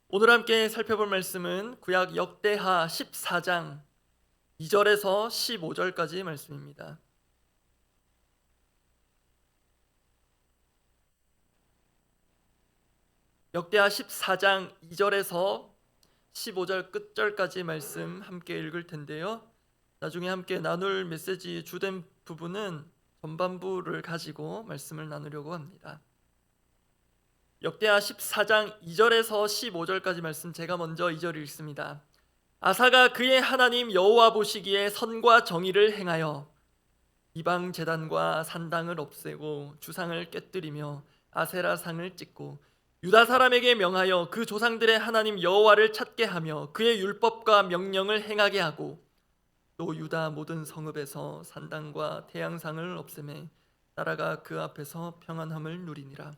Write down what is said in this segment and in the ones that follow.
오늘 함께 살펴볼 말씀은 구약 역대하 14장 2절에서 15절까지 말씀입니다. 역대하 14장 2절에서 15절 끝절까지 말씀 함께 읽을 텐데요. 나중에 함께 나눌 메시지 주된 부분은 전반부를 가지고 말씀을 나누려고 합니다. 역대하 14장 2절에서 15절까지 말씀, 제가 먼저 2절 읽습니다. 아사가 그의 하나님 여호와 보시기에 선과 정의를 행하여 이방 제단과 산당을 없애고 주상을 깨뜨리며 아세라상을 찍고 유다 사람에게 명하여 그 조상들의 하나님 여호와를 찾게 하며 그의 율법과 명령을 행하게 하고 또 유다 모든 성읍에서 산당과 태양상을 없애매 나라가 그 앞에서 평안함을 누리니라.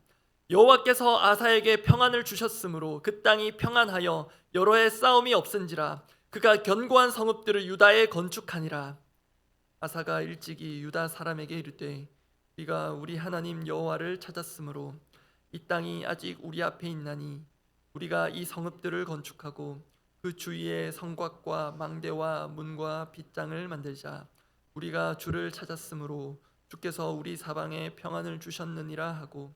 여호와께서 아사에게 평안을 주셨으므로 그 땅이 평안하여 여러 해 싸움이 없은지라. 그가 견고한 성읍들을 유다에 건축하니라. 아사가 일찍이 유다 사람에게 이르되 우리가 우리 하나님 여호와를 찾았으므로 이 땅이 아직 우리 앞에 있나니 우리가 이 성읍들을 건축하고 그 주위에 성곽과 망대와 문과 빗장을 만들자. 우리가 주를 찾았으므로 주께서 우리 사방에 평안을 주셨느니라 하고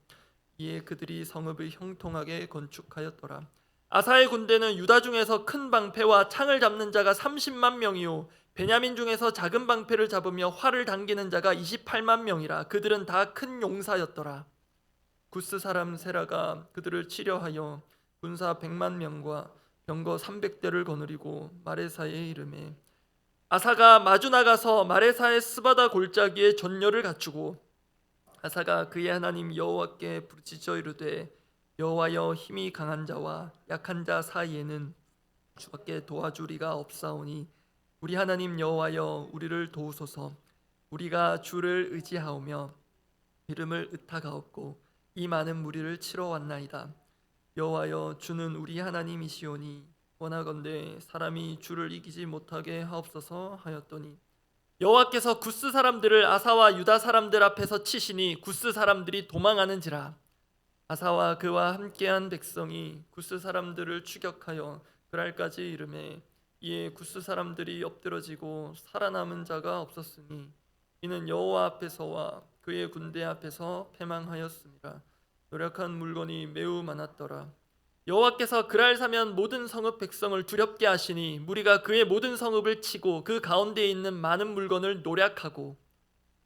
이에 그들이 성읍을 형통하게 건축하였더라. 아사의 군대는 유다 중에서 큰 방패와 창을 잡는 자가 30만 명이요 베냐민 중에서 작은 방패를 잡으며 활을 당기는 자가 28만 명이라. 그들은 다 큰 용사였더라. 구스 사람 세라가 그들을 치려하여 군사 100만 명과 병거 300대를 거느리고 마레사에 이르매 아사가 마주 나가서 마레사의 스바다 골짜기에 전열을 갖추고 아사가 그의 하나님 여호와께 부르짖어 이르되 여호와여, 힘이 강한 자와 약한 자 사이에는 주밖에 도와주리가 없사오니 우리 하나님 여호와여, 우리를 도우소서. 우리가 주를 의지하오며 이름을 의탁하옵고 이 많은 무리를 치러 왔나이다. 여호와여, 주는 우리 하나님이시오니 원하건대 사람이 주를 이기지 못하게 하옵소서 하였더니 여호와께서 구스 사람들을 아사와 유다 사람들 앞에서 치시니 구스 사람들이 도망하는지라. 아사와 그와 함께한 백성이 구스 사람들을 추격하여 그랄까지 이르매 이에 구스 사람들이 엎드러지고 살아남은 자가 없었으니 이는 여호와 앞에서와 그의 군대 앞에서 패망하였습니다. 노력한 물건이 매우 많았더라. 여호와께서 그랄 사면 모든 성읍 백성을 두렵게 하시니 무리가 그의 모든 성읍을 치고 그 가운데에 있는 많은 물건을 노략하고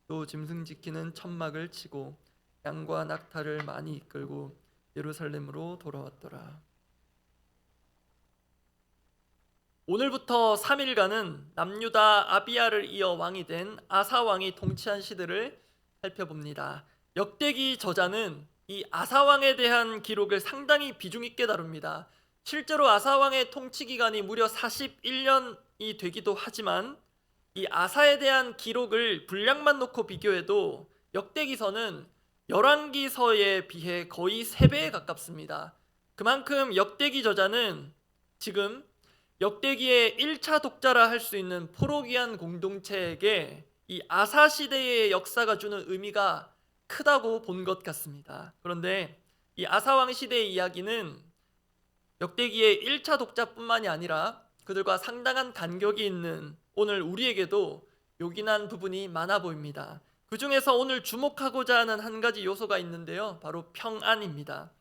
또 짐승 지키는 천막을 치고 양과 낙타를 많이 이끌고 예루살렘으로 돌아왔더라. 오늘부터 3일간은 남유다 아비야를 이어 왕이 된 아사 왕이 통치한 시대를 살펴봅니다. 역대기 저자는 이 아사 왕에 대한 기록을 상당히 비중 있게 다룹니다. 실제로 아사 왕의 통치 기간이 무려 41년이 되기도 하지만 이 아사에 대한 기록을 분량만 놓고 비교해도 역대기서는 열왕기서에 비해 거의 3배에 가깝습니다. 그만큼 역대기 저자는 지금 역대기의 1차 독자라 할 수 있는 포로기한 공동체에게 이 아사 시대의 역사가 주는 의미가 크다고 본 것 같습니다. 그런데 이 아사왕 시대의 이야기는 역대기의 1차 독자뿐만이 아니라 그들과 상당한 간격이 있는 오늘 우리에게도 요긴한 부분이 많아 보입니다. 그 중에서 오늘 주목하고자 하는 한 가지 요소가 있는데요, 바로 평안입니다.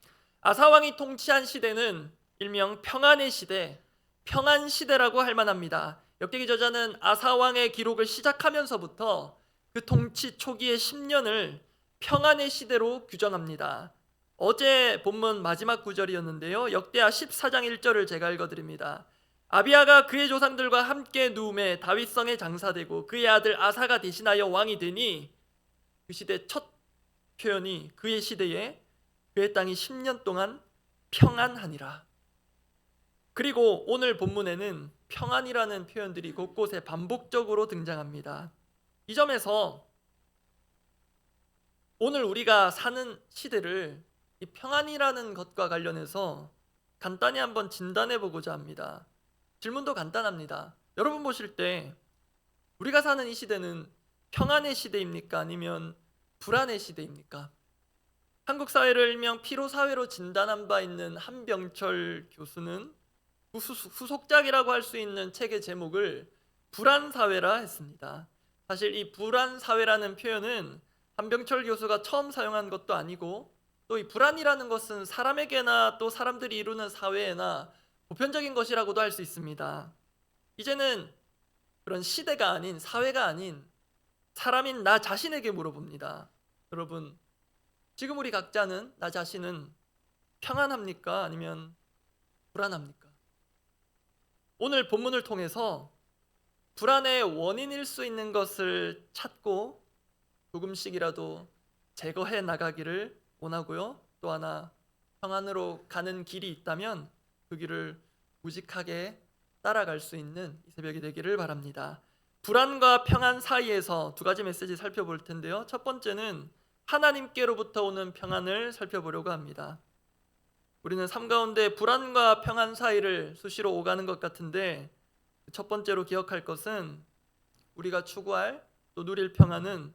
아사왕이 통치한 시대는 일명 평안의 시대, 평안시대라고 할 만합니다. 역대기 저자는 아사왕의 기록을 시작하면서부터 그 통치 초기의 10년을 평안의 시대로 규정합니다. 어제 본문 마지막 구절이었는데요, 역대하 14장 1절을 제가 읽어드립니다. 아비야가 그의 조상들과 함께 누움에 다윗성에 장사되고 그의 아들 아사가 대신하여 왕이 되니, 그 시대 첫 표현이 그의 시대에 그의 땅이 10년 동안 평안하니라. 그리고 오늘 본문에는 평안이라는 표현들이 곳곳에 반복적으로 등장합니다. 이 점에서 오늘 우리가 사는 시대를 이 평안이라는 것과 관련해서 간단히 한번 진단해 보고자 합니다. 질문도 간단합니다. 여러분 보실 때 우리가 사는 이 시대는 평안의 시대입니까? 아니면 불안의 시대입니까? 한국 사회를 일명 피로 사회로 진단한 바 있는 한병철 교수는 후속작이라고 할 수 있는 책의 제목을 불안 사회라 했습니다. 사실 이 불안 사회라는 표현은 한병철 교수가 처음 사용한 것도 아니고, 또 이 불안이라는 것은 사람에게나 또 사람들이 이루는 사회에나 보편적인 것이라고도 할 수 있습니다. 이제는 그런 시대가 아닌, 사회가 아닌 사람인 나 자신에게 물어봅니다. 여러분, 지금 우리 각자는, 나 자신은 평안합니까? 아니면 불안합니까? 오늘 본문을 통해서 불안의 원인일 수 있는 것을 찾고 조금씩이라도 제거해 나가기를 원하고요. 또 하나, 평안으로 가는 길이 있다면 그 길을 무직하게 따라갈 수 있는 이 새벽이 되기를 바랍니다. 불안과 평안 사이에서 두 가지 메시지 살펴볼 텐데요. 첫 번째는 하나님께로부터 오는 평안을 살펴보려고 합니다. 우리는 삶 가운데 불안과 평안 사이를 수시로 오가는 것 같은데, 첫 번째로 기억할 것은 우리가 추구할 또 누릴 평안은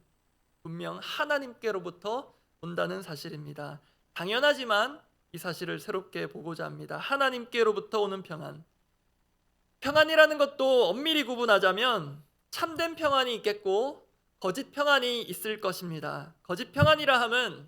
분명 하나님께로부터 온다는 사실입니다. 당연하지만 이 사실을 새롭게 보고자 합니다. 하나님께로부터 오는 평안. 평안이라는 것도 엄밀히 구분하자면 참된 평안이 있겠고 거짓 평안이 있을 것입니다. 거짓 평안이라 함은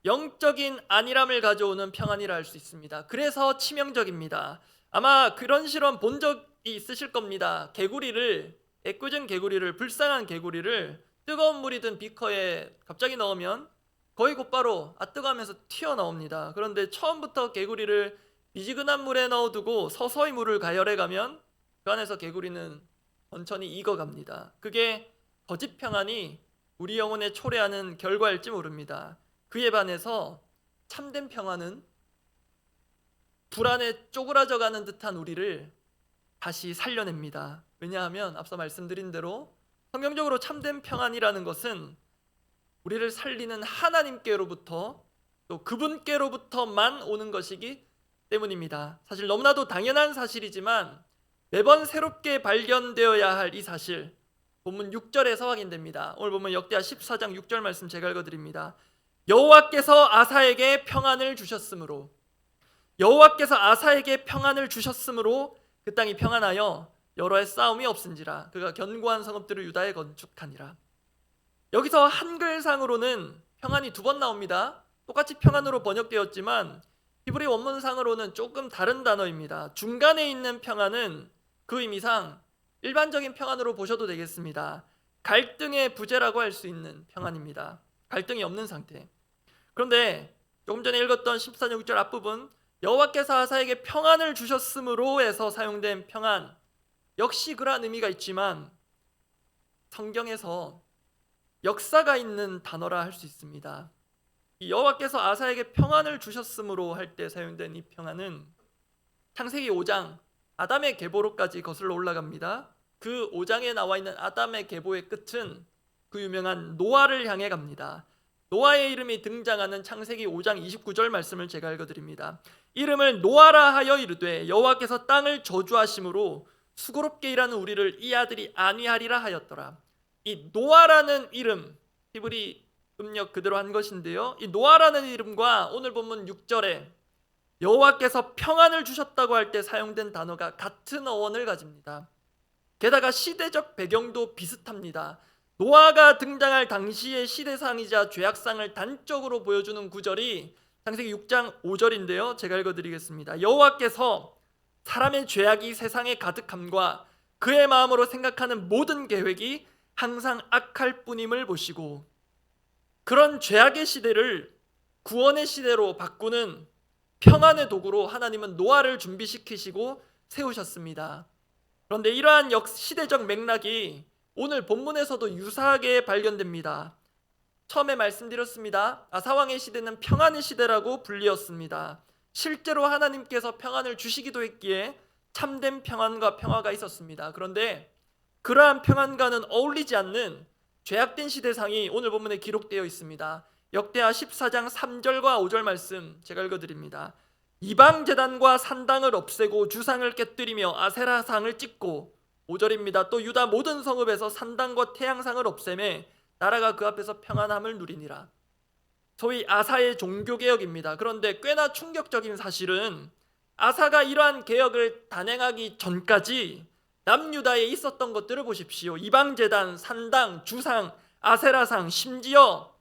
영적인 안일함을 가져오는 평안이라 할 수 있습니다. 그래서 치명적입니다. 아마 그런 실험 본 적이 있으실 겁니다. 애꿎은 개구리를, 불쌍한 개구리를 뜨거운 물이 든 비커에 갑자기 넣으면 거의 곧바로 뜨거워하면서 튀어나옵니다. 그런데 처음부터 개구리를 미지근한 물에 넣어두고 서서히 물을 가열해 가면 그 안에서 개구리는 천천히 익어갑니다. 그게 거짓 평안이 우리 영혼에 초래하는 결과일지 모릅니다. 그에 반해서 참된 평안은 불안에 쪼그라져가는 듯한 우리를 다시 살려냅니다. 왜냐하면 앞서 말씀드린 대로 성경적으로 참된 평안이라는 것은 우리를 살리는 하나님께로부터, 또 그분께로부터만 오는 것이기 때문입니다. 사실 너무나도 당연한 사실이지만 매번 새롭게 발견되어야 할 이 사실, 본문 6절에서 확인됩니다. 오늘 보면 역대하 14장 6절 말씀 제가 읽어드립니다. 여호와께서 아사에게 평안을 주셨으므로, 여호와께서 아사에게 평안을 주셨으므로 그 땅이 평안하여 여러 해 싸움이 없은지라 그가 견고한 성읍들을 유다에 건축하니라. 여기서 한글상으로는 평안이 두 번 나옵니다. 똑같이 평안으로 번역되었지만 히브리 원문상으로는 조금 다른 단어입니다. 중간에 있는 평안은 그 의미상 일반적인 평안으로 보셔도 되겠습니다. 갈등의 부재라고 할 수 있는 평안입니다. 갈등이 없는 상태. 그런데 조금 전에 읽었던 14장 6절 앞부분, 여호와께서 아사에게 평안을 주셨으므로 해서 사용된 평안, 역시 그러한 의미가 있지만 성경에서 역사가 있는 단어라 할 수 있습니다. 이 여호와께서 아사에게 평안을 주셨으므로 할 때 사용된 이 평안은 창세기 5장 아담의 계보로까지 거슬러 올라갑니다. 그 5장에 나와 있는 아담의 계보의 끝은 그 유명한 노아를 향해 갑니다. 노아의 이름이 등장하는 창세기 5장 29절 말씀을 제가 읽어드립니다. 이름을 노아라 하여 이르되 여호와께서 땅을 저주하심으로 수고롭게 일하는 우리를 이 아들이 안위하리라 하였더라. 이 노아라는 이름, 히브리 음력 그대로 한 것인데요, 이 노아라는 이름과 오늘 본문 6절에 여호와께서 평안을 주셨다고 할 때 사용된 단어가 같은 어원을 가집니다. 게다가 시대적 배경도 비슷합니다. 노아가 등장할 당시의 시대상이자 죄악상을 단적으로 보여주는 구절이 창세기 6장 5절인데요. 제가 읽어드리겠습니다. 여호와께서 사람의 죄악이 세상에 가득함과 그의 마음으로 생각하는 모든 계획이 항상 악할 뿐임을 보시고, 그런 죄악의 시대를 구원의 시대로 바꾸는 평안의 도구로 하나님은 노아를 준비시키시고 세우셨습니다. 그런데 이러한 시대적 맥락이 오늘 본문에서도 유사하게 발견됩니다. 처음에 말씀드렸습니다. 아사왕의 시대는 평안의 시대라고 불리었습니다. 실제로 하나님께서 평안을 주시기도 했기에 참된 평안과 평화가 있었습니다. 그런데 그러한 평안과는 어울리지 않는 죄악된 시대상이 오늘 본문에 기록되어 있습니다. 역대하 14장 3절과 5절 말씀 제가 읽어드립니다. 이방 제단과 산당을 없애고 주상을 깨뜨리며 아세라상을 찍고, 5절입니다. 또 유다 모든 성읍에서 산당과 태양상을 없애매 나라가 그 앞에서 평안함을 누리니라. 소위 아사의 종교개혁입니다. 그런데 꽤나 충격적인 사실은 아사가 이러한 개혁을 단행하기 전까지 남유다에 있었던 것들을 보십시오. 이방제단, 산당, 주상, 아세라상, 심지어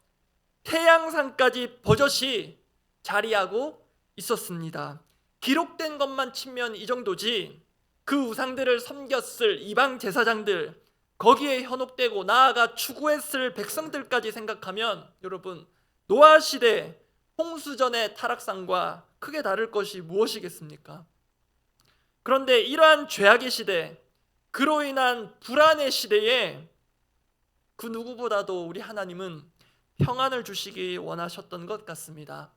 태양상까지 버젓이 자리하고 있었습니다. 기록된 것만 치면 이 정도지 그 우상들을 섬겼을 이방 제사장들, 거기에 현혹되고 나아가 추구했을 백성들까지 생각하면 여러분, 노아 시대 홍수전의 타락상과 크게 다를 것이 무엇이겠습니까? 그런데 이러한 죄악의 시대, 그로 인한 불안의 시대에 그 누구보다도 우리 하나님은 평안을 주시기 원하셨던 것 같습니다.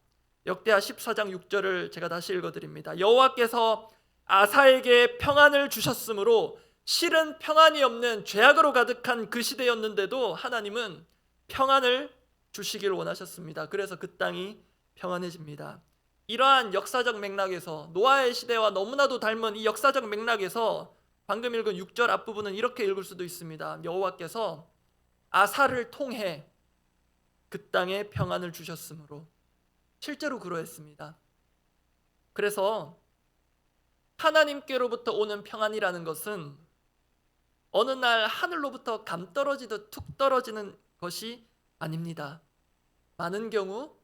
역대하 14장 6절을 제가 다시 읽어드립니다. 여호와께서 아사에게 평안을 주셨으므로 실은 평안이 없는 죄악으로 가득한 그 시대였는데도 하나님은 평안을 주시길 원하셨습니다. 그래서 그 땅이 평안해집니다. 이러한 역사적 맥락에서 노아의 시대와 너무나도 닮은 이 역사적 맥락에서 방금 읽은 6절 앞부분은 이렇게 읽을 수도 있습니다. 여호와께서 아사를 통해 그 땅에 평안을 주셨으므로. 실제로 그러했습니다. 그래서 하나님께로부터 오는 평안이라는 것은 어느 날 하늘로부터 감 떨어지듯 툭 떨어지는 것이 아닙니다. 많은 경우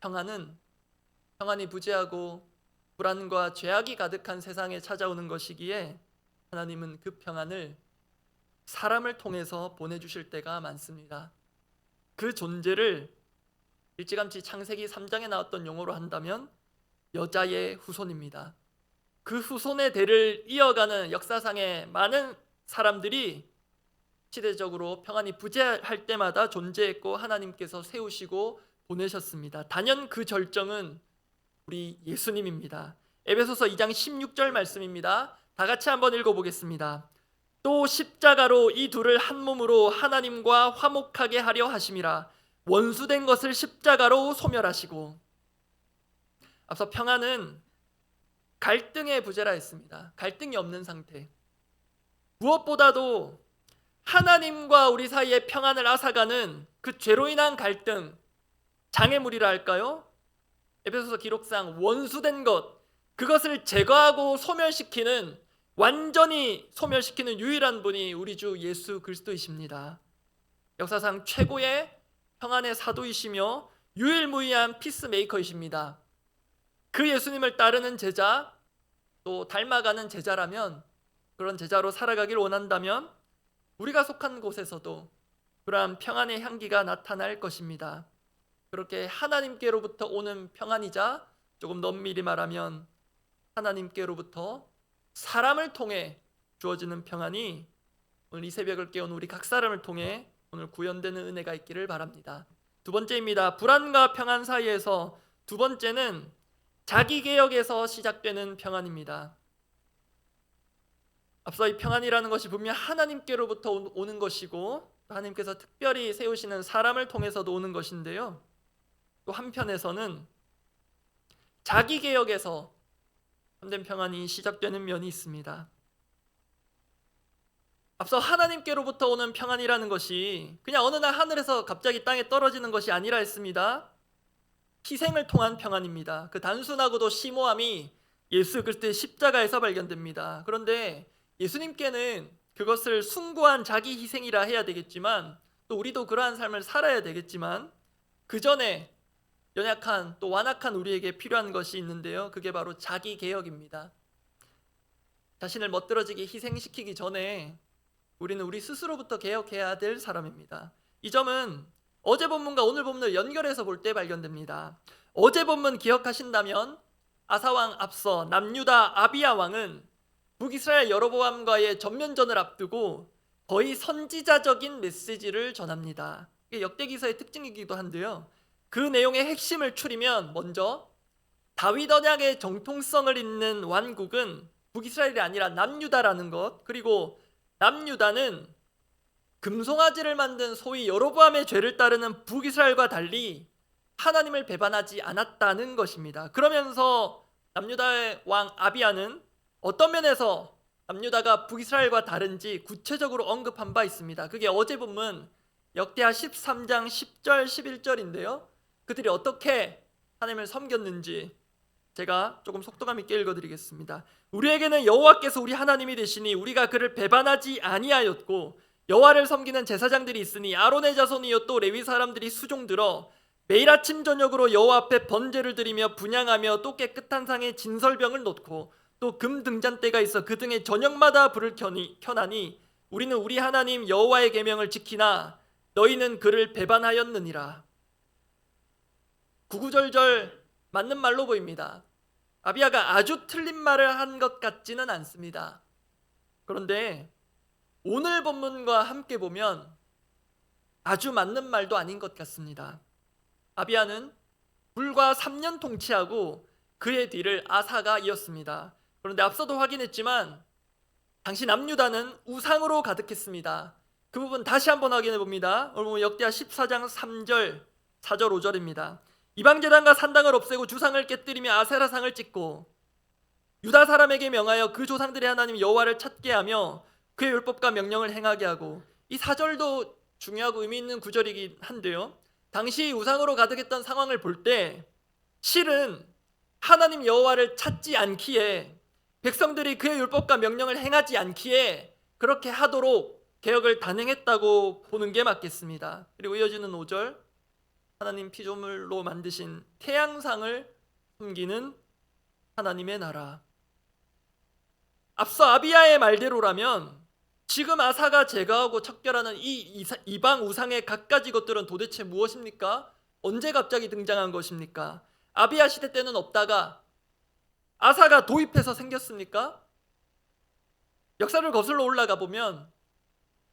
평안이 부재하고 불안과 죄악이 가득한 세상에 찾아오는 것이기에 하나님은 그 평안을 사람을 통해서 보내주실 때가 많습니다. 그 존재를 일찌감치 창세기 3장에 나왔던 용어로 한다면 여자의 후손입니다. 그 후손의 대를 이어가는 역사상의 많은 사람들이 시대적으로 평안이 부재할 때마다 존재했고 하나님께서 세우시고 보내셨습니다. 단연 그 절정은 우리 예수님입니다. 에베소서 2장 16절 말씀입니다. 다 같이 한번 읽어보겠습니다. 또 십자가로 이 둘을 한 몸으로 하나님과 화목하게 하려 하심이라. 원수된 것을 십자가로 소멸하시고. 앞서 평안은 갈등의 부재라 했습니다. 갈등이 없는 상태. 무엇보다도 하나님과 우리 사이의 평안을 앗아가는 그 죄로 인한 갈등, 장애물이라 할까요? 에베소서 기록상 원수된 것, 그것을 제거하고 소멸시키는, 완전히 소멸시키는 유일한 분이 우리 주 예수 그리스도이십니다. 역사상 최고의 평안의 사도이시며 유일무이한 피스메이커이십니다. 그 예수님을 따르는 제자, 또 닮아가는 제자라면, 그런 제자로 살아가길 원한다면 우리가 속한 곳에서도 그러한 평안의 향기가 나타날 것입니다. 그렇게 하나님께로부터 오는 평안이자, 조금 넘밀히 말하면 하나님께로부터 사람을 통해 주어지는 평안이 오늘 이 새벽을 깨운 우리 각 사람을 통해 오늘 구현되는 은혜가 있기를 바랍니다. 두 번째입니다. 불안과 평안 사이에서 두 번째는 자기개혁에서 시작되는 평안입니다. 앞서 이 평안이라는 것이 분명 하나님께로부터 오는 것이고 하나님께서 특별히 세우시는 사람을 통해서도 오는 것인데요, 또 한편에서는 자기개혁에서 참된 평안이 시작되는 면이 있습니다. 앞서 하나님께로부터 오는 평안이라는 것이 그냥 어느 날 하늘에서 갑자기 땅에 떨어지는 것이 아니라 했습니다. 희생을 통한 평안입니다. 그 단순하고도 심오함이 예수 그리스도의 십자가에서 발견됩니다. 그런데 예수님께는 그것을 숭고한 자기 희생이라 해야 되겠지만, 또 우리도 그러한 삶을 살아야 되겠지만, 그 전에 연약한 또 완악한 우리에게 필요한 것이 있는데요, 그게 바로 자기 개혁입니다. 자신을 멋들어지게 희생시키기 전에 우리는 우리 스스로부터 개혁해야 될 사람입니다. 이 점은 어제 본문과 오늘 본문을 연결해서 볼 때 발견됩니다. 어제 본문 기억하신다면 아사왕 앞서 남유다 아비야 왕은 북이스라엘 여로보암과의 전면전을 앞두고 거의 선지자적인 메시지를 전합니다. 이게 역대기서의 특징이기도 한데요, 그 내용의 핵심을 추리면 먼저 다윗 언약의 정통성을 잇는 왕국은 북이스라엘이 아니라 남유다라는 것, 그리고 남유다는 금송아지를 만든 소위 여로보암의 죄를 따르는 북이스라엘과 달리 하나님을 배반하지 않았다는 것입니다. 그러면서 남유다의 왕 아비야는 어떤 면에서 남유다가 북이스라엘과 다른지 구체적으로 언급한 바 있습니다. 그게 어제 본문 역대하 13장 10절 11절인데요. 그들이 어떻게 하나님을 섬겼는지 제가 조금 속도감 있게 읽어드리겠습니다. 우리에게는 여호와께서 우리 하나님이 되시니 우리가 그를 배반하지 아니하였고 여호와를 섬기는 제사장들이 있으니 아론의 자손이요 또 레위 사람들이 수종들어 매일 아침 저녁으로 여호와 앞에 번제를 드리며 분향하며 또 깨끗한 상에 진설병을 놓고 또 금 등잔대가 있어 그 등에 저녁마다 불을 켜나니 우리는 우리 하나님 여호와의 계명을 지키나 너희는 그를 배반하였느니라. 구구절절 맞는 말로 보입니다. 아비야가 아주 틀린 말을 한 것 같지는 않습니다. 그런데 오늘 본문과 함께 보면 아주 맞는 말도 아닌 것 같습니다. 아비야는 불과 3년 통치하고 그의 뒤를 아사가 이었습니다. 그런데 앞서도 확인했지만 당시 남유다는 우상으로 가득했습니다. 그 부분 다시 한번 확인해 봅니다. 오늘 역대하 14장 3절 4절 5절입니다. 이방제단과 산당을 없애고 주상을 깨뜨리며 아세라상을 찍고 유다 사람에게 명하여 그 조상들의 하나님 여호와를 찾게 하며 그의 율법과 명령을 행하게 하고, 이 4절도 중요하고 의미 있는 구절이긴 한데요, 당시 우상으로 가득했던 상황을 볼 때 실은 하나님 여호와를 찾지 않기에, 백성들이 그의 율법과 명령을 행하지 않기에 그렇게 하도록 개혁을 단행했다고 보는 게 맞겠습니다. 그리고 이어지는 5절, 하나님 피조물로 만드신 태양상을 섬기는 하나님의 나라. 앞서 아비야의 말대로라면 지금 아사가 제거하고 척결하는 이 이방 우상의 갖가지 것들은 도대체 무엇입니까? 언제 갑자기 등장한 것입니까? 아비야 시대 때는 없다가 아사가 도입해서 생겼습니까? 역사를 거슬러 올라가 보면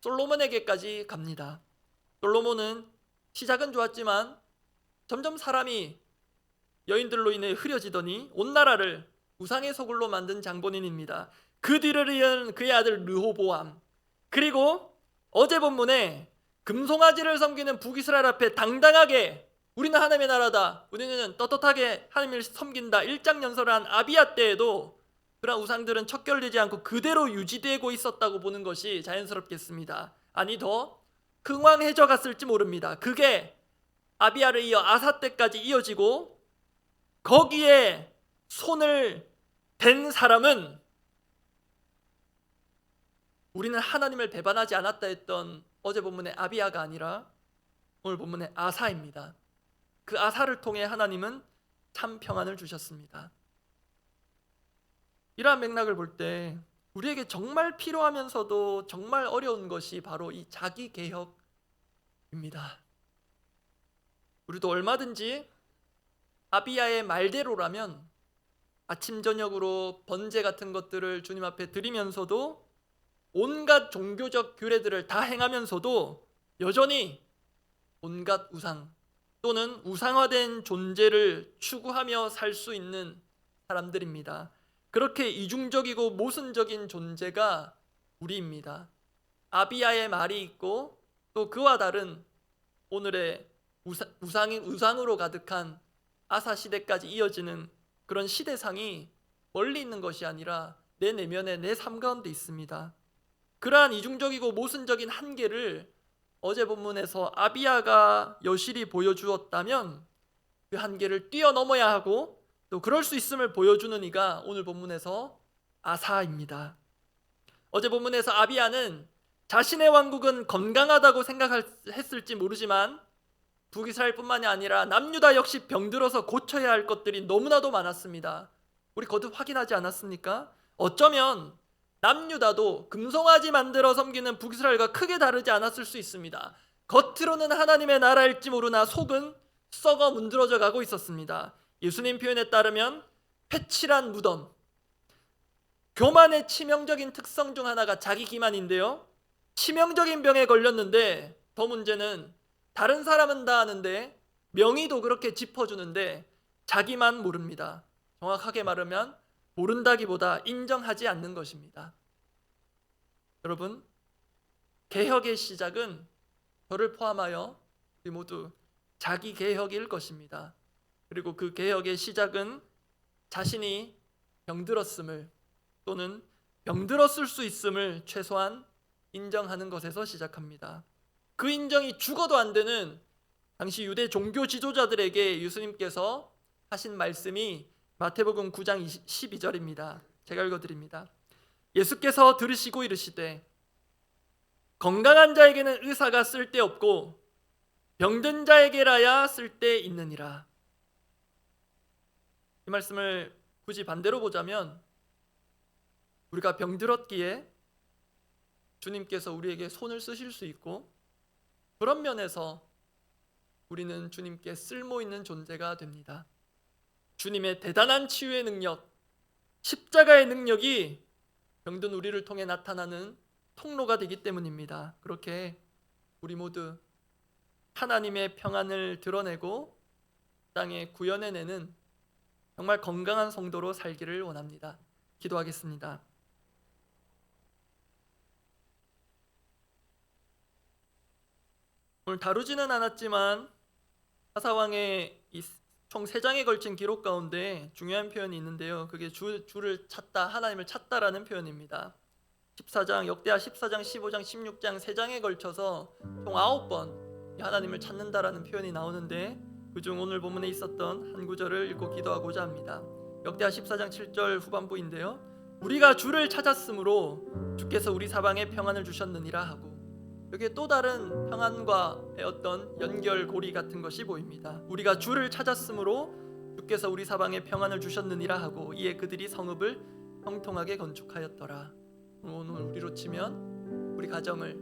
솔로몬에게까지 갑니다. 솔로몬은 시작은 좋았지만 점점 사람이 여인들로 인해 흐려지더니 온 나라를 우상의 소굴로 만든 장본인입니다. 그 뒤를 이은 그의 아들 르호보암, 그리고 어제 본문에 금송아지를 섬기는 북이스라엘 앞에 당당하게 우리는 하나님의 나라다, 우리는 떳떳하게 하나님을 섬긴다 일장연설을 한 아비야 때에도 그런 우상들은 척결되지 않고 그대로 유지되고 있었다고 보는 것이 자연스럽겠습니다. 아니, 더 흥왕해져 갔을지 모릅니다. 그게 아비야를 이어 아사 때까지 이어지고 거기에 손을 댄 사람은 우리는 하나님을 배반하지 않았다 했던 어제 본문의 아비야가 아니라 오늘 본문의 아사입니다. 그 아사를 통해 하나님은 참 평안을 주셨습니다. 이러한 맥락을 볼 때 우리에게 정말 필요하면서도 정말 어려운 것이 바로 이 자기 개혁입니다. 우리도 얼마든지 아비야의 말대로라면 아침 저녁으로 번제 같은 것들을 주님 앞에 드리면서도 온갖 종교적 규례들을 다 행하면서도 여전히 온갖 우상 또는 우상화된 존재를 추구하며 살 수 있는 사람들입니다. 그렇게 이중적이고 모순적인 존재가 우리입니다. 아비야의 말이 있고 또 그와 다른 오늘의 우상으로 가득한 아사 시대까지 이어지는 그런 시대상이 멀리 있는 것이 아니라 내 내면에, 내 삶 가운데 있습니다. 그러한 이중적이고 모순적인 한계를 어제 본문에서 아비야가 여실히 보여주었다면 그 한계를 뛰어넘어야 하고 또 그럴 수 있음을 보여주는 이가 오늘 본문에서 아사입니다. 어제 본문에서 아비야는 자신의 왕국은 건강하다고 생각했을지 모르지만 북이스라엘뿐만이 아니라 남유다 역시 병들어서 고쳐야 할 것들이 너무나도 많았습니다. 우리 거듭 확인하지 않았습니까? 어쩌면 남유다도 금송아지 만들어 섬기는 북이스라엘과 크게 다르지 않았을 수 있습니다. 겉으로는 하나님의 나라일지 모르나 속은 썩어 문드러져 가고 있었습니다. 예수님 표현에 따르면 회칠한 무덤. 교만의 치명적인 특성 중 하나가 자기 기만인데요, 치명적인 병에 걸렸는데 더 문제는 다른 사람은 다 아는데 명의도 그렇게 짚어주는데 자기만 모릅니다. 정확하게 말하면 모른다기보다 인정하지 않는 것입니다. 여러분, 개혁의 시작은 저를 포함하여 우리 모두 자기 개혁일 것입니다. 그리고 그 개혁의 시작은 자신이 병들었음을 또는 병들었을 수 있음을 최소한 인정하는 것에서 시작합니다. 그 인정이 죽어도 안 되는 당시 유대 종교 지도자들에게 예수님께서 하신 말씀이 마태복음 9장 12절입니다. 제가 읽어드립니다. 예수께서 들으시고 이르시되 건강한 자에게는 의사가 쓸데없고 병든 자에게라야 쓸데있느니라. 이 말씀을 굳이 반대로 보자면 우리가 병들었기에 주님께서 우리에게 손을 쓰실 수 있고 그런 면에서 우리는 주님께 쓸모있는 존재가 됩니다. 주님의 대단한 치유의 능력, 십자가의 능력이 병든 우리를 통해 나타나는 통로가 되기 때문입니다. 그렇게 우리 모두 하나님의 평안을 드러내고 땅에 구현해내는 정말 건강한 성도로 살기를 원합니다. 기도하겠습니다. 오늘 다루지는 않았지만 사사왕의 총 3장에 걸친 기록 가운데 중요한 표현이 있는데요. 그게 주를 찾다, 하나님을 찾다라는 표현입니다. 14장, 역대하 14장, 15장, 16장 3장에 걸쳐서 총 9번 하나님을 찾는다라는 표현이 나오는데 그중 오늘 본문에 있었던 한 구절을 읽고 기도하고자 합니다. 역대하 14장 7절 후반부인데요. 우리가 주를 찾았으므로 주께서 우리 사방에 평안을 주셨느니라 하고, 여기에 또 다른 평안과의 어떤 연결고리 같은 것이 보입니다. 우리가 주를 찾았으므로 주께서 우리 사방에 평안을 주셨느니라 하고 이에 그들이 성읍을 형통하게 건축하였더라. 오늘 우리로 치면 우리 가정을,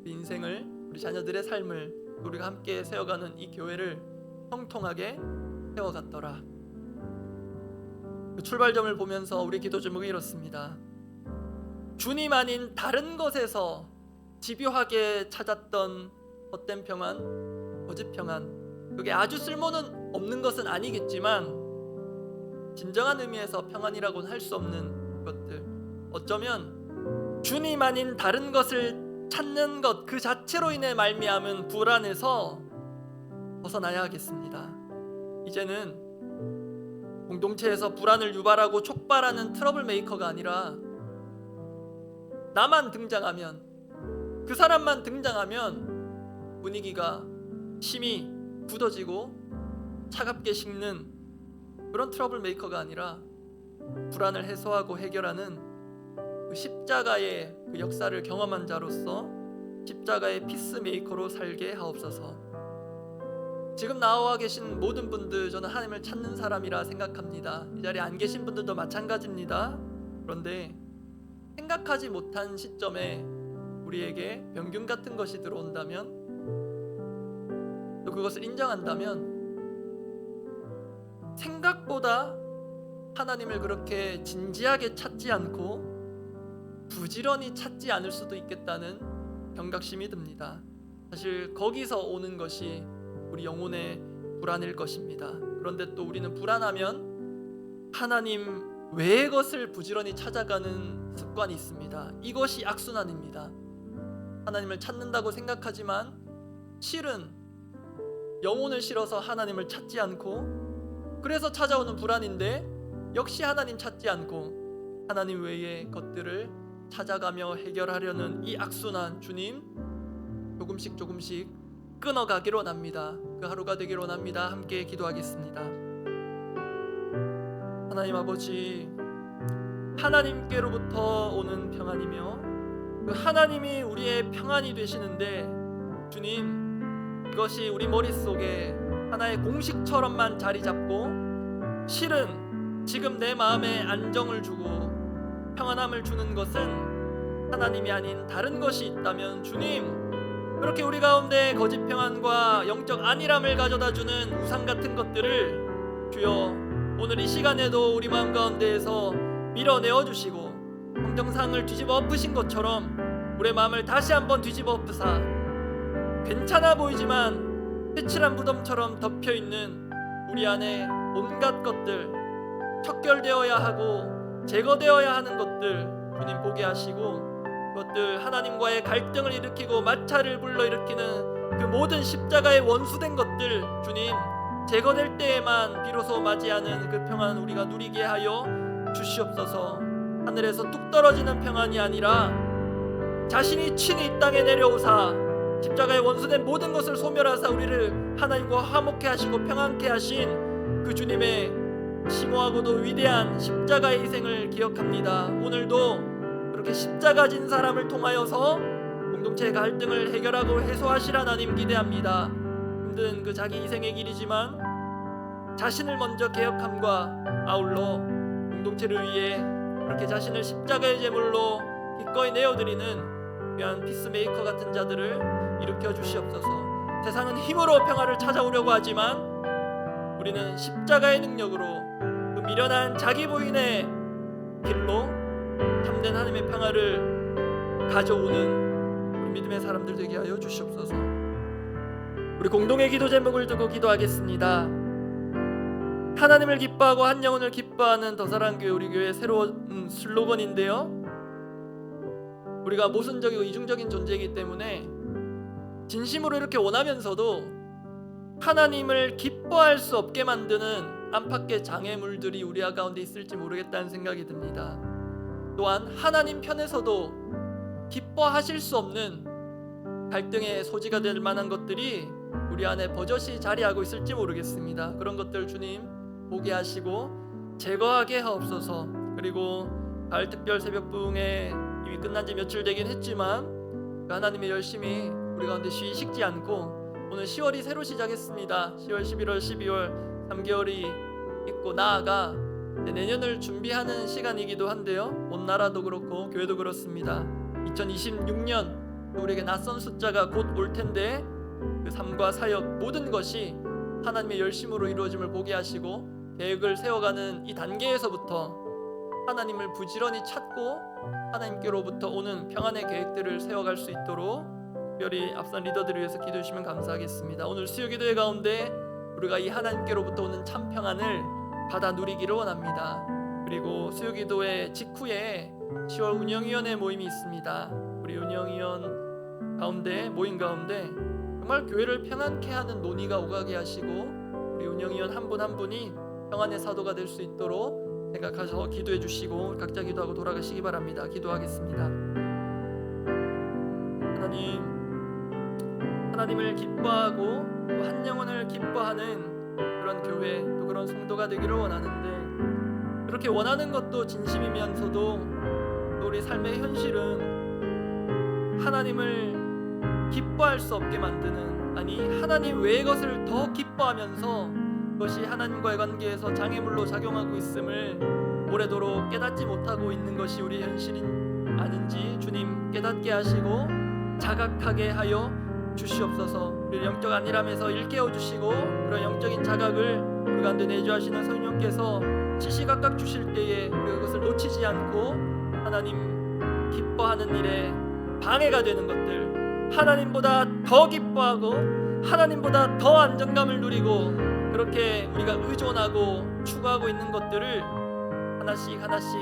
우리 인생을, 우리 자녀들의 삶을 우리가 함께 세워가는 이 교회를 형통하게 세워갔더라. 그 출발점을 보면서 우리 기도 제목이 이렇습니다. 주님 아닌 다른 것에서 집요하게 찾았던 헛된 평안, 거짓 평안, 그게 아주 쓸모는 없는 것은 아니겠지만 진정한 의미에서 평안이라고는 할 수 없는 것들, 어쩌면 주님 아닌 다른 것을 찾는 것 그 자체로 인해 말미암은 불안에서 벗어나야 하겠습니다. 이제는 공동체에서 불안을 유발하고 촉발하는 트러블 메이커가 아니라 나만 등장하면, 그 사람만 등장하면 분위기가 심히 굳어지고 차갑게 식는 그런 트러블 메이커가 아니라 불안을 해소하고 해결하는 그 십자가의 그 역사를 경험한 자로서 십자가의 피스메이커로 살게 하옵소서. 지금 나와 계신 모든 분들, 저는 하나님을 찾는 사람이라 생각합니다. 이 자리에 안 계신 분들도 마찬가지입니다. 그런데 생각하지 못한 시점에 우리에게 병균 같은 것이 들어온다면, 또 그것을 인정한다면 생각보다 하나님을 그렇게 진지하게 찾지 않고 부지런히 찾지 않을 수도 있겠다는 경각심이 듭니다. 사실 거기서 오는 것이 우리 영혼의 불안일 것입니다. 그런데 또 우리는 불안하면 하나님 외의 것을 부지런히 찾아가는 습관이 있습니다. 이것이 악순환입니다. 하나님을 찾는다고 생각하지만 실은 영혼을 실어서 하나님을 찾지 않고, 그래서 찾아오는 불안인데 역시 하나님 찾지 않고 하나님 외의 것들을 찾아가며 해결하려는 이 악순환, 주님 조금씩 끊어가기로 원합니다. 그 하루가 되기로 원합니다. 함께 기도하겠습니다. 하나님 아버지, 하나님께로부터 오는 평안이며 그 하나님이 우리의 평안이 되시는데, 주님 그것이 우리 머릿속에 하나의 공식처럼만 자리 잡고 실은 지금 내 마음에 안정을 주고 평안함을 주는 것은 하나님이 아닌 다른 것이 있다면, 주님 그렇게 우리 가운데 거짓 평안과 영적 안일함을 가져다주는 우상 같은 것들을 주여 오늘 이 시간에도 우리 마음 가운데에서 밀어내어 주시고 성정상을 뒤집어 엎으신 것처럼 우리의 마음을 다시 한번 뒤집어 엎으사 괜찮아 보이지만 회칠한 무덤처럼 덮여있는 우리 안에 온갖 것들, 척결되어야 하고 제거되어야 하는 것들 주님 보게 하시고, 그것들 하나님과의 갈등을 일으키고 마찰을 불러일으키는 그 모든 십자가의 원수된 것들 주님 제거될 때에만 비로소 맞이하는 그 평안 우리가 누리게 하여 주시옵소서. 하늘에서 뚝 떨어지는 평안이 아니라 자신이 친히 이 땅에 내려오사 십자가의 원수된 모든 것을 소멸하사 우리를 하나님과 화목케 하시고 평안케 하신 그 주님의 심오하고도 위대한 십자가의 희생을 기억합니다. 오늘도 그렇게 십자가 진 사람을 통하여서 공동체의 갈등을 해결하고 해소하실 하나님 기대합니다. 힘든 그 자기 희생의 길이지만 자신을 먼저 개혁함과 아울러 공동체를 위해 그렇게 자신을 십자가의 제물로 기꺼이 내어드리는 귀한 피스메이커 같은 자들을 일으켜 주시옵소서. 세상은 힘으로 평화를 찾아오려고 하지만 우리는 십자가의 능력으로 그 미련한 자기 부인의 길로 참된 하나님의 평화를 가져오는 우리 믿음의 사람들 되게 하여 주시옵소서. 우리 공동의 기도 제목을 두고 기도하겠습니다. 하나님을 기뻐하고 한 영혼을 기뻐하는 더 사랑 교회, 우리 교회의 새로운 슬로건인데요, 우리가 모순적이고 이중적인 존재이기 때문에 진심으로 이렇게 원하면서도 하나님을 기뻐할 수 없게 만드는 안팎의 장애물들이 우리 가운데 있을지 모르겠다는 생각이 듭니다. 또한 하나님 편에서도 기뻐하실 수 없는 갈등의 소지가 될 만한 것들이 우리 안에 버젓이 자리하고 있을지 모르겠습니다. 그런 것들 주님 보게 하시고 제거하게 하옵소서. 그리고 가을 특별 새벽 부흥회 이미 끝난 지 며칠 되긴 했지만 그 하나님의 열심히 우리 가운데 쉬식지 않고 오늘 10월이 새로 시작했습니다. 10월, 11월, 12월 3개월이 있고 나아가 내년을 준비하는 시간이기도 한데요, 온 나라도 그렇고 교회도 그렇습니다. 2026년 우리에게 낯선 숫자가 곧 올 텐데 그 삶과 사역 모든 것이 하나님의 열심으로 이루어짐을 보게 하시고 계획을 세워가는 이 단계에서부터 하나님을 부지런히 찾고 하나님께로부터 오는 평안의 계획들을 세워갈 수 있도록 특별히 앞선 리더들을 위해서 기도해 주시면 감사하겠습니다. 오늘 수요기도회 가운데 우리가 이 하나님께로부터 오는 참 평안을 받아 누리기를 원합니다. 그리고 수요기도회 직후에 10월 운영위원회 모임이 있습니다. 우리 운영위원 가운데 모임 가운데 정말 교회를 평안케 하는 논의가 오가게 하시고 우리 운영위원 한 분 한 분이 평안의 사도가 될 수 있도록 생각하셔서 기도해 주시고 각자 기도하고 돌아가시기 바랍니다. 기도하겠습니다. 하나님을 기뻐하고 또 한 영혼을 기뻐하는 그런 교회, 또 그런 성도가 되기를 원하는데, 그렇게 원하는 것도 진심이면서도 또 우리 삶의 현실은 하나님을 기뻐할 수 없게 만드는, 아니 하나님 외의 것을 더 기뻐하면서 그것이 하나님과의 관계에서 장애물로 작용하고 있음을 오래도록 깨닫지 못하고 있는 것이 우리 현실인 아닌지 주님 깨닫게 하시고 자각하게 하여 주시옵소서. 우리 영적 안일함에서 일깨워 주시고 그런 영적인 자각을 우리 가운데 내주하시는 성령께서 시시각각 주실 때에 우리가 그것을 놓치지 않고 하나님 기뻐하는 일에 방해가 되는 것들, 하나님보다 더 기뻐하고 하나님보다 더 안정감을 누리고 그렇게 우리가 의존하고 추구하고 있는 것들을 하나씩 하나씩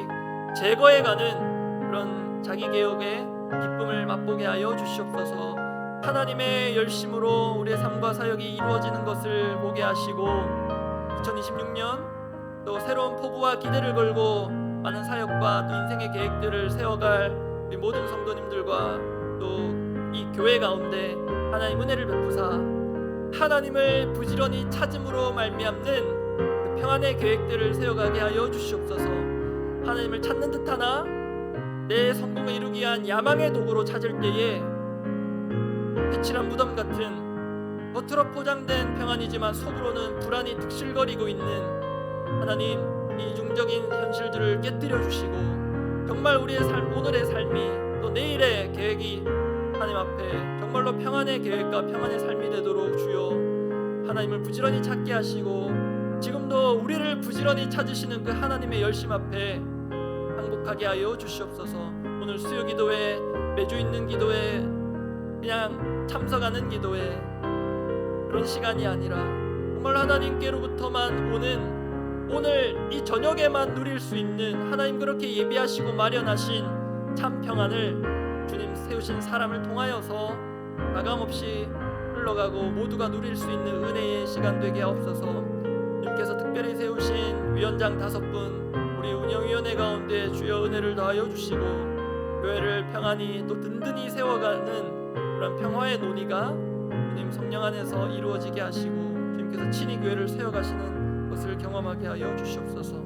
제거해가는 그런 자기개혁의 기쁨을 맛보게 하여 주시옵소서. 하나님의 열심으로 우리의 삶과 사역이 이루어지는 것을 보게 하시고 2026년 또 새로운 포부와 기대를 걸고 많은 사역과 또 인생의 계획들을 세워갈 우리 모든 성도님들과 또 이 교회 가운데 하나님 은혜를 베푸사 하나님을 부지런히 찾음으로 말미암는 그 평안의 계획들을 세워가게 하여 주시옵소서. 하나님을 찾는 듯하나 내 성공을 이루기 위한 야망의 도구로 찾을 때에 회칠한 무덤 같은 겉으로 포장된 평안이지만 속으로는 불안이 득실거리고 있는 하나님, 이 이중적인 현실들을 깨뜨려 주시고 정말 우리의 삶, 오늘의 삶이 또 내일의 계획이 하나님 앞에 정말로 평안의 계획과 평안의 삶이 되도록 주여 하나님을 부지런히 찾게 하시고 지금도 우리를 부지런히 찾으시는 그 하나님의 열심 앞에 항복하게 하여 주시옵소서. 오늘 수요 기도회, 매주 있는 기도회, 그냥 참석하는 기도회 그런 시간이 아니라 정말 하나님께로부터만 오는 오늘 이 저녁에만 누릴 수 있는 하나님 그렇게 예비하시고 마련하신 참 평안을 주님 세우신 사람을 통하여서 가감없이 흘러가고 모두가 누릴 수 있는 은혜의 시간 되게 하옵소서. 주님께서 특별히 세우신 위원장 5분, 우리 운영위원회 가운데 주여 은혜를 더하여 주시고 교회를 평안히 또 든든히 세워가는 그런 평화의 논의가 주님 성령 안에서 이루어지게 하시고 주님께서 친히 교회를 세워가시는 것을 경험하게 하여 주시옵소서.